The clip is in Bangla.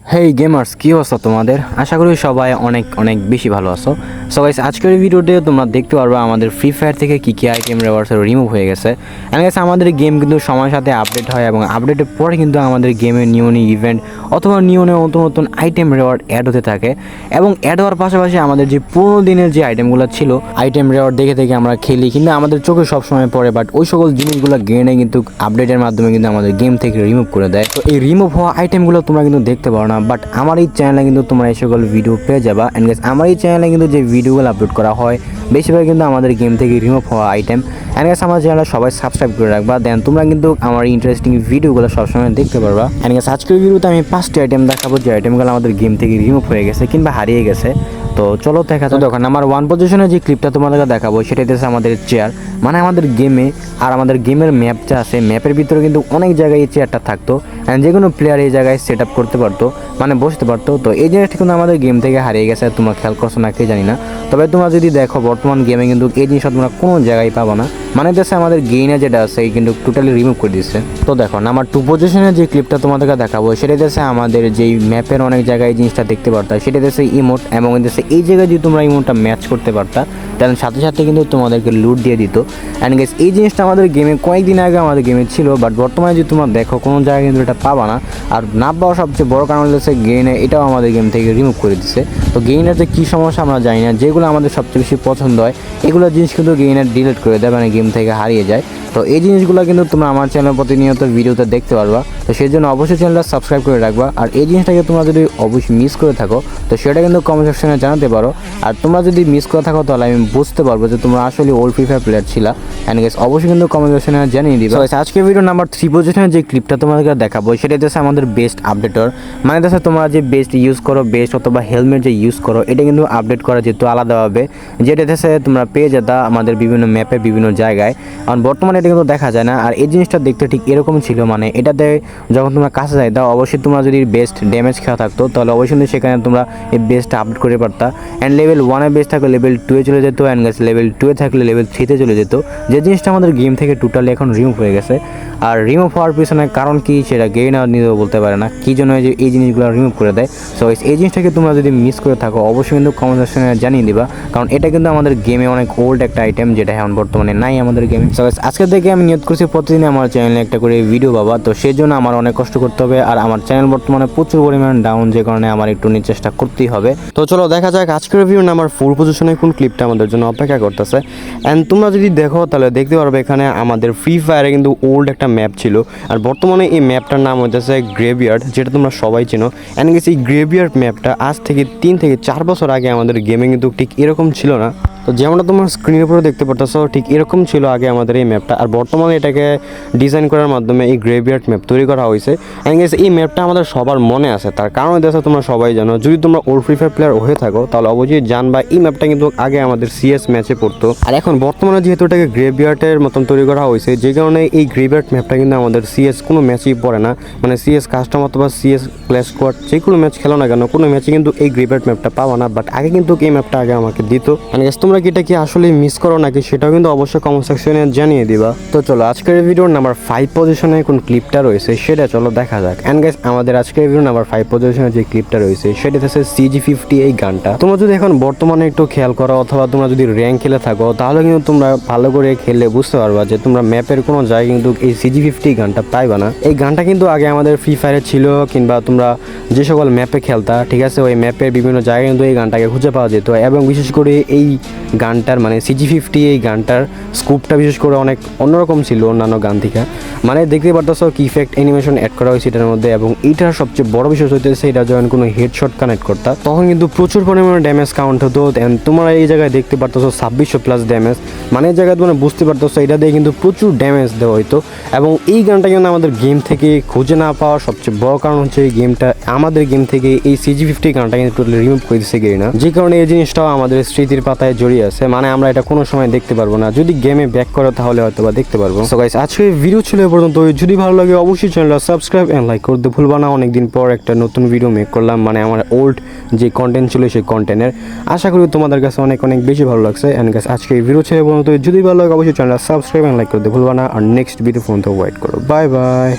হেই গেমার্স, কী অবস্থা তোমাদের? আশা করি সবাই অনেক অনেক বেশি ভালো আছো। সো গাইস, আজকের ভিডিওতে তোমরা দেখতে পারবে আমাদের ফ্রি ফায়ার থেকে কী কী আইটেম রিওয়ার্ডস রিমুভ হয়ে গেছে। অ্যান্ড গাইস, আমাদের গেম কিন্তু সময়ের সাথে আপডেট হয় এবং আপডেটের পরে কিন্তু আমাদের গেমে নিউ নিউ ইভেন্ট অথবা নিউ নিউ নতুন নতুন আইটেম রিওয়ার্ড অ্যাড হতে থাকে। এবং অ্যাড হওয়ার পাশাপাশি আমাদের যে পুরোনো দিনের যে আইটেমগুলো ছিল, আইটেম রিওয়ার্ড দেখে দেখে আমরা খেলি, কিন্তু আমাদের চোখে সবসময় পড়ে, বাট ওই সকল জিনিসগুলো গেমে কিন্তু আপডেটের মাধ্যমে কিন্তু আমাদের গেম থেকে রিমুভ করে দেয়। তো এই রিমুভ হওয়া আইটেমগুলো তোমরা কিন্তু দেখতে পারো না, বাট আমার এই চ্যানেলে কিন্তু তোমরা এই সকল ভিডিও পেয়ে যাবা। অ্যান্ড গাইস, আমার এই চ্যানেলে কিন্তু যে ভিডিওগুলো আপলোড করা হয় বেশিরভাগ কিন্তু আমাদের গেম থেকে রিমুভ হওয়া আইটেম। অ্যান্ড গাইস, আমার চ্যানেলে সবাই সাবস্ক্রাইব করে রাখবা, দেন তোমরা কিন্তু আমার ইন্টারেস্টিং ভিডিওগুলো সবসময় দেখতে পারবা। অ্যান্ড গাইস, আজকের ভিডিওতে আমি 5টি আইটেম দেখাবো যে আইটেমগুলো আমাদের গেম থেকে রিমুভ হয়ে গেছে কিংবা হারিয়ে গেছে। তো চলো দেখা যাক। দেখো, নাম্বার 1 পজিশনে যে ক্লিপটা তোমাদেরকে দেখাবো সেটা হচ্ছে আমাদের চেয়ার। মানে আমাদের গেমে আর আমাদের গেমের ম্যাপটা আছে, ম্যাপের ভিতরে কিন্তু অনেক জায়গায় এই চেয়ারটা থাকতো অ্যান্ড যে কোনো প্লেয়ার এই জায়গায় সেট আপ করতে পারতো, মানে বসতে পারতো। তো এই জিনিসটা কিন্তু আমাদের গেম থেকে হারিয়ে গেছে, তোমরা খেয়াল করছো না কে জানি না। তবে তোমরা যদি দেখো বর্তমান গেমে কিন্তু এই জিনিসটা তোমরা কোনো জায়গায় পাবো না, মানে দেশে আমাদের গেইনে যেটা আছে এই কিন্তু টোটালি রিমুভ করে দিচ্ছে। তো দেখো, নাম্বার 2 পজিশনে যে ক্লিপটা তোমাদেরকে দেখাবো সেটা দেশে আমাদের যেই ম্যাপের অনেক জায়গায় এই জিনিসটা দেখতে পারতা, সেটা দেশে ইমোট, এবং দেশে এই জায়গায় যদি তোমরা ইমোটটা ম্যাচ করতে পারতা তাহলে সাথে সাথে কিন্তু তোমাদেরকে লুট দিয়ে দিত। অ্যান্ড গাইস, এই জিনিসটা আমাদের গেমে কয়েকদিন আগে আমাদের গেমে ছিল, বাট বর্তমানে যদি তোমরা দেখো কোনো জায়গায় কিন্তু এটা পাবা না। আর না পাওয়ার সবচেয়ে বড় কারণ হচ্ছে গেইনে এটাও আমাদের গেম থেকে রিমুভ করে দিচ্ছে। তো গেইনের যে কী সমস্যা আমরা জানি না, যেগুলো আমাদের সবচেয়ে বেশি পছন্দ হয় এগুলো জিনিস কিন্তু গেইনের ডিলিট করে দেয়, মানে গেম থেকে হারিয়ে যায়। তো এই জিনিসগুলো কিন্তু তোমরা আমার চ্যানেল প্রতিনিয়ত ভিডিওতে দেখতে পারবা। তো সেই জন্য অবশ্যই চ্যানেলটা সাবস্ক্রাইব করে রাখবা। আর এই জিনিসটাকে তোমরা যদি অবশ্যই মিস করে থাকো তো সেটা কিন্তু কমেন্ট সেকশনে জানাতে পারো। আর তোমরা যদি মিস করে থাকো তাহলে আমি বুঝতে পারবো যে তোমরা আসলে ওল্ড ফ্রি ফায়ার প্লেয়ার ছিলা। অ্যান্ড গাইস, অবশ্যই কিন্তু কমেন্ট সেকশনে জানিয়ে দিবা। আজকে ভিডিও নাম্বার 3 পজিশনে যে ক্লিপটা তোমাদেরকে দেখাবো সেটা হচ্ছে আমাদের বেস্ট আপডেটর। মানে দেখো, তোমরা যে বেস্ট ইউজ করো, বেস্ট অথবা হেলমেট যে ইউজ করো, এটা কিন্তু আপডেট করা যেহেতু আলাদাভাবে, যেটা দেশে তোমরা পেয়ে যেতা আমাদের বিভিন্ন ম্যাপে বিভিন্ন জায়গায়। কারণ বর্তমানে এটা কিন্তু দেখা যায় না। আর এই জিনিসটা দেখতে ঠিক এরকম ছিল, মানে এটাতে যখন তোমরা কাছে যাইতা অবশ্যই তোমরা যদি বেস্ট ড্যামেজ খেলা থাকতো তাহলে অবশ্যই কিন্তু সেখানে তোমরা এই বেস্টটা আপডেট করে পারতা। অ্যান্ড লেভেল 1-এ বেস্ট থাকলে লেভেল 2-এ চলে যেত, অ্যান্ড গাইস লেভেল 2-এ থাকলে লেভেল 3-তে চলে যেত, যে জিনিসটা আমাদের গেম থেকে টোটালি এখন রিমুভ হয়ে গেছে। আর রিমুভ হওয়ার পিছনে কারণ কি সেটা গেইনার নিজেও বলতে পারে না কী জন্য এই জিনিসগুলো রিমুভ করে দেয়। সো এই জিনিসটাকে তোমরা যদি মিস করে থাকো অবশ্যই কিন্তু কমেন্ট সেকশনে জানিয়ে দিবা, কারণ এটা কিন্তু আমাদের গেমে অনেক ওল্ড একটা আইটেম যেটা এখন বর্তমানে নাই আমাদের গেমে। সো আজকে থেকে আমি নিয়ত করছি প্রতিদিন আমার চ্যানেলে একটা করে ভিডিও পাবা। তো সেই জন্য আমার অনেক কষ্ট করতে হবে, আর আমার চ্যানেল বর্তমানে প্রচুর পরিমাণ ডাউন, যে কারণে আমার একটু নিয়ে চেষ্টা করতেই হবে। তো চলো দেখা যাক আজকের ভিডিও নাম্বার 4 পজিশনে কোন ক্লিপটা আমাদের জন্য অপেক্ষা করতেছে। অ্যান্ড তোমরা যদি দেখো তাহলে দেখতে পারবে এখানে আমাদের ফ্রি ফায়ারে কিন্তু ওল্ড একটা ম্যাপ ছিল, আর বর্তমানে এই ম্যাপটার নাম হচ্ছে গ্রেভিয়ার্ড, যেটা তোমরা সবাই চেনো। অ্যান্ড এই গ্রেভিয়ার্ড ম্যাপটা আজ থেকে 3 থেকে 4 বছর আগে আমাদের গেমে কিন্তু ঠিক এরকম ছিল না। তো যেমনটা তোমার স্ক্রিনের উপরে দেখতে পারতেছো ঠিক এরকম ছিল আগে আমাদের এই ম্যাপটা, আর বর্তমানে এটাকে ডিজাইন করার মাধ্যমে এই গ্রেভিয়ার্ড ম্যাপ তৈরি করা হয়েছে। অ্যান্ড এই ম্যাপটা আমাদের সবার মনে আছে, তার কারণ হচ্ছে তোমরা সবাই জানো, যদি তোমরা ওল্ড ফ্রি ফায়ার প্লেয়ার হয়ে থাকো তাহলে অবশ্যই জানবা এই ম্যাপটা কিন্তু আগে আমাদের সিএস ম্যাচে পড়তো। আর এখন বর্তমানে যেহেতু এটাকে গ্রেভিয়ার্ডের মতন তৈরি করা হয়েছে, যে কারণে এই গ্রেভিয়ার্ড ম্যাপটা কিন্তু আমাদের সিএস কোনো ম্যাচই পড়ে না, মানে সিএস কাস্টম অথবা সিএস ক্ল্যাশ স্কোয়াড যে কোনো ম্যাচ খেলো না কেন কোনো ম্যাচে কিন্তু এই গ্রেভিয়ার্ড ম্যাপটা পাওয়া না। বাট আগে কিন্তু এই ম্যাপটা আগে আমাকে দিত। মানে তোমরা কি এটা কি আসলে মিস করো নাকি সেটাও কিন্তু অবশ্যই কমেন্ট সেকশনে জানিয়ে দিবা। তো চলো আজকের ভিডিওর নাম্বার 5 পজিশনে কোন ক্লিপটা রয়েছে সেটা চলো দেখা যাক। অ্যান্ড গাইস, আমাদের আজকের ভিডিও নাম্বার 5 পজিশনে যে ক্লিপটা রয়েছে সেটা হচ্ছে CG50 এই গানটা। তোমরা যদি এখন বর্তমানে একটু খেয়াল করো অথবা তোমরা যদি র্যাঙ্ক খেলে থাকো তাহলে কিন্তু তোমরা ভালো করে খেললে বুঝতে পারবা যে তোমরা ম্যাপের কোনো জায়গায় কিন্তু এই CG50 গানটা পাইবা না। এই গানটা কিন্তু আগে আমাদের ফ্রি ফায়ারে ছিল, কিংবা তোমরা যে সকল ম্যাপে খেলতা, ঠিক আছে, ওই ম্যাপের বিভিন্ন জায়গায় কিন্তু এই গানটাকে খুঁজে পাওয়া যেত। এবং বিশেষ করে এই গানটার মানে CG50 এই গানটার স্কোপটা বিশেষ করে অনেক অন্যরকম ছিল অন্যান্য গান থেকে। মানে দেখতে পারতেছো কি ইফেক্ট অ্যানিমেশন অ্যাড করা হয়েছে এটার মধ্যে, এবং এইটার সবচেয়ে বড় বিষয় হচ্ছে এটা যখন কোনো হেডশট কানেক্ট করতা তখন কিন্তু প্রচুর পরিমাণে ড্যামেজ কাউন্ট হতো। অ্যান্ড তোমরা এই জায়গায় দেখতে পারতেছো 2600+ ড্যামেজ, মানে এই জায়গায় তোমরা বুঝতে পারতেছো এটা দিয়ে কিন্তু প্রচুর ড্যামেজ দেওয়া হইতো। এবং এই গানটা কিন্তু আমাদের গেম থেকে খুঁজে না পাওয়ার সবচেয়ে বড় কারণ হচ্ছে এই গেমটা আমাদের গেম থেকে এই CG50 গানটা কিন্তু টোটালি রিমুভ করে দিচ্ছে গেই না, যে কারণে এই জিনিসটাও আমাদের স্মৃতির পাতায় জড়িয়ে আছে। মানে আমরা এটা কোনো সময় দেখতে পারবো না, যদি গেমে ব্যাক করো তাহলে হয়তো বা দেখতে পারবো। সো গাইস, আজকে ভিডিও ছিল এ পর্যন্ত। যদি ভালো লাগে অবশ্যই চ্যানেলটা সাবস্ক্রাইব এন্ড লাইক করতে ভুলবা না। অনেকদিন পর একটা নতুন ভিডিও মেক করলাম, মানে আমার ওল্ড যে কন্টেন্ট ছিল সেই কন্টেন্টের। আশা করি তোমাদের কাছে অনেক অনেক বেশি ভালো লাগছে। এন্ড গাইস, আজকে ভিডিও ছিল এ পর্যন্ত। যদি ভালো লাগে অবশ্যই চ্যানেলটা সাবস্ক্রাইব এন্ড লাইক করতে ভুলবা না। আর নেক্সট ভিডিও পর্যন্ত ওয়েট করো। Bye bye.